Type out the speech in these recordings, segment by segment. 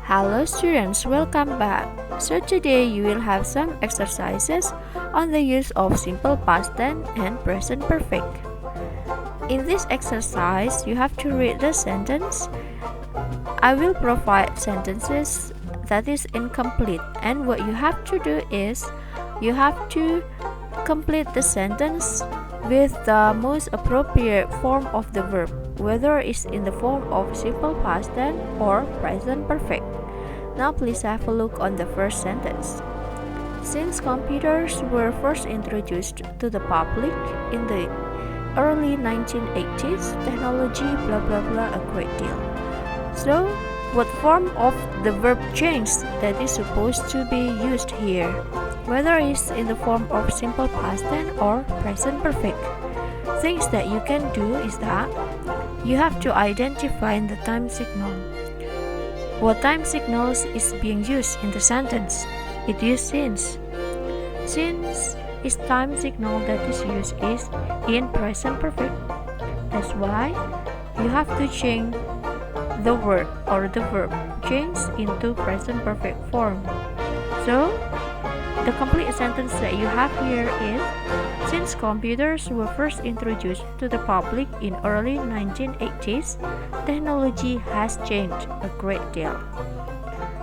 Hello students, welcome back. So today you will have some exercises on the use of simple past tense and present perfect. In this exercise, you have to read the sentence. I will provide sentences that is incomplete, and what you have to do is you have to complete the sentence with the most appropriate form of the verb, whether it's in the form of simple past tense or present perfect. Now please have a look on the first sentence. Since computers were first introduced to the public in the early 1980s, technology blah blah blah a great deal. So, what form of the verb changed that is supposed to be used here? Whether it's in the form of simple past tense or present perfect. Things that you can do is that you have to identify the time signal. What time signals is being used in the sentence? It uses since. Since is time signal that is used is in present perfect. That's why you have to change the word or the verb change into present perfect form. So, the complete sentence that you have here is, since computers were first introduced to the public in early 1980s, technology has changed a great deal.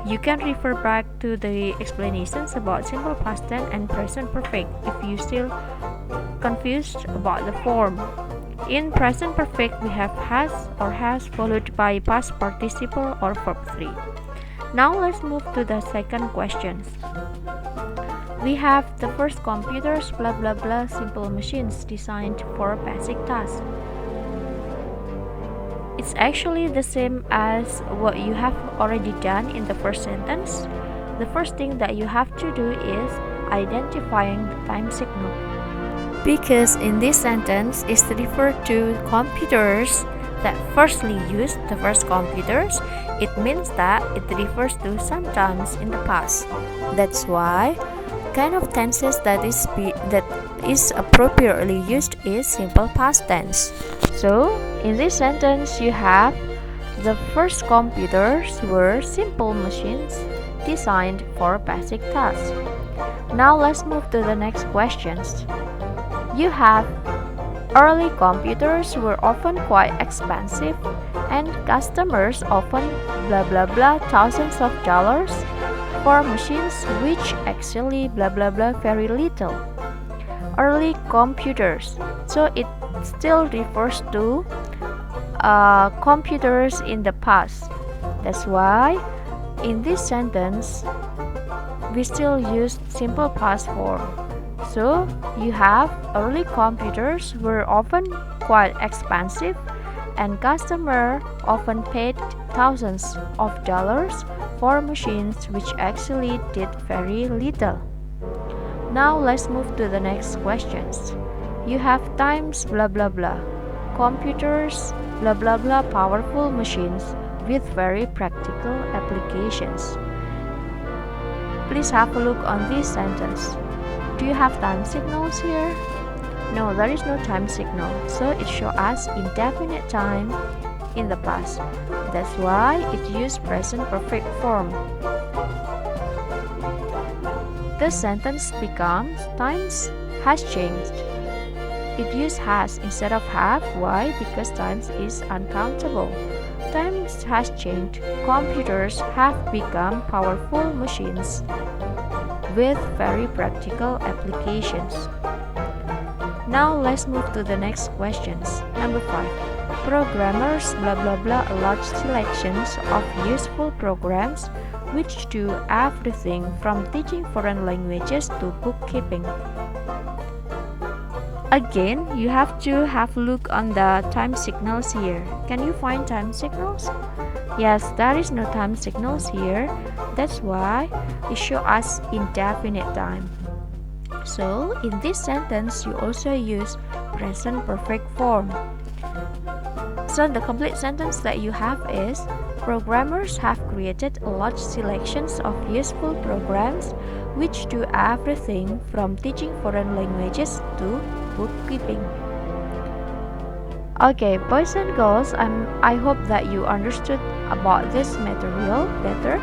You can refer back to the explanations about simple past tense and present perfect if you still confused about the form. In present perfect, we have has or has followed by past participle or verb 3. Now let's move to the second question. We have the first computers blah blah blah simple machines designed for basic tasks. It's actually the same as what you have already done in the first sentence. The first thing that you have to do is identifying the time signal. Because in this sentence is referred to computers that firstly used the first computers, it means that it refers to sometimes in the past. That's why kind of tenses that is appropriately used is simple past tense. So, in this sentence you have the first computers were simple machines designed for basic tasks. Now let's move to the next questions. You have early computers were often quite expensive and customers often blah blah blah thousands of dollars for machines which actually blah blah blah very little. Early computers, so it still refers to computers in the past. That's why in this sentence we still use simple past form. So you have early computers were often quite expensive and customers often paid thousands of dollars for machines which actually did very little. Now let's move to the next questions. You have times blah blah blah. Computers blah blah blah powerful machines with very practical applications. Please have a look on this sentence. Do you have time signals here? No, there is no time signal, so it shows us indefinite time in the past. That's why it used present perfect form. The sentence becomes times has changed. It used has instead of have. Why? Because times is uncountable. Times has changed. Computers have become powerful machines with very practical applications. Now let's move to the next questions. Number 5. Programmers blah blah blah a large selections of useful programs which do everything from teaching foreign languages to bookkeeping. Again, you have to have a look on the time signals here. Can you find time signals? Yes, there is no time signals here. That's why it shows us indefinite time. So, in this sentence, you also use present perfect form. So, the complete sentence that you have is, programmers have created a large selections of useful programs which do everything from teaching foreign languages to bookkeeping. Okay, boys and girls, I hope that you understood about this material better.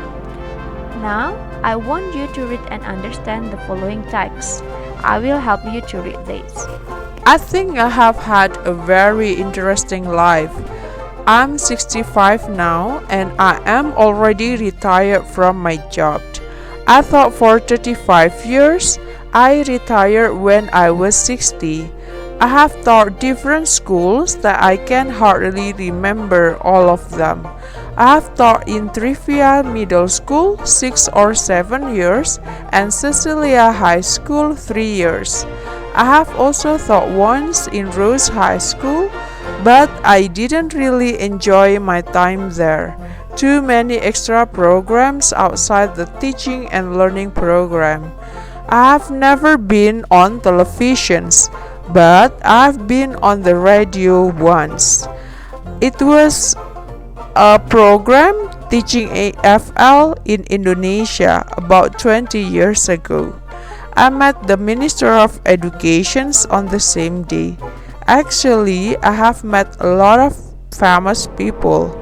Now, I want you to read and understand the following text. I will help you to read this. I think I have had a very interesting life. I'm 65 now and I am already retired from my job. I thought for 35 years. I retired when I was 60. I have taught different schools that I can hardly remember all of them. I have taught in Trivia Middle School 6 or 7 years and Cecilia High School 3 years. I have also taught once in Rose High School, but I didn't really enjoy my time there. Too many extra programs outside the teaching and learning program. I have never been on televisions, but I've been on the radio once. It was a program teaching AFL in Indonesia about 20 years ago. I met the Minister of Education on the same day. Actually, I have met a lot of famous people,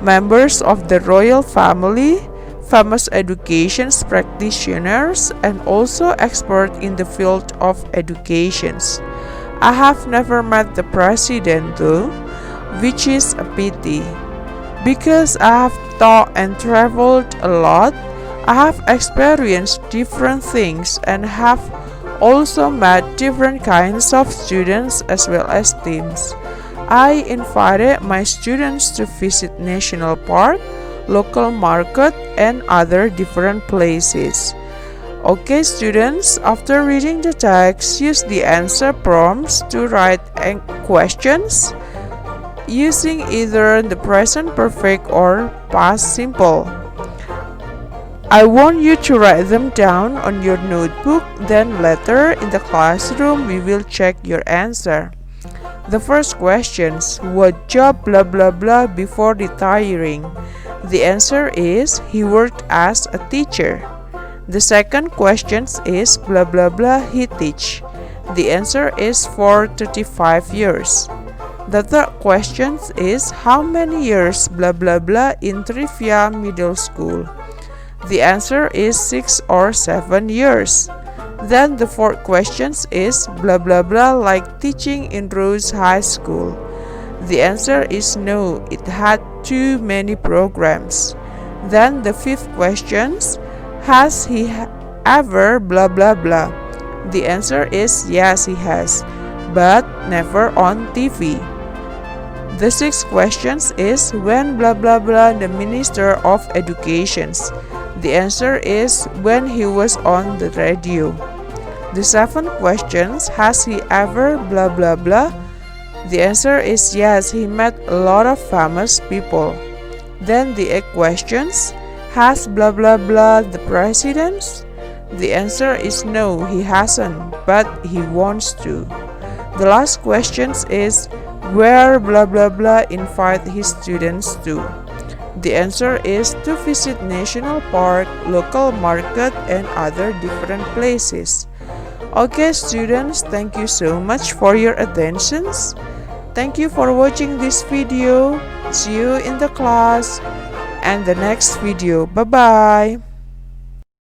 members of the royal family, famous education practitioners, and also experts in the field of education. I have never met the president though, which is a pity. Because I have taught and traveled a lot, I have experienced different things and have also met different kinds of students as well as teams. I invited my students to visit national park, local market, and other different places. Okay, students, after reading the text, use the answer prompts to write questions using either the present perfect or past simple. I want you to write them down on your notebook, then later in the classroom we will check your answer. The first questions, what job blah blah blah before retiring? The answer is he worked as a teacher. The second question is blah blah blah he teach. The answer is for 35 years. The third question is how many years blah blah blah in Trivia Middle School? The answer is 6 or 7 years. Then the fourth question is blah blah blah like teaching in Rose High School. The answer is no, it had too many programs. Then the fifth question, has he ever blah blah blah? The answer is yes, he has, but never on TV. The sixth question is when blah blah blah the Minister of Education? The answer is when he was on the radio. The seventh question, has he ever blah blah blah? The answer is yes, he met a lot of famous people. Then the eighth question, has blah blah blah the president? The answer is no, he hasn't, but he wants to. The last question is where blah blah blah invite his students to? The answer is to visit national park, local market, and other different places. Okay, students, thank you so much for your attentions. Thank you for watching this video. See you in the class and the next video. Bye bye.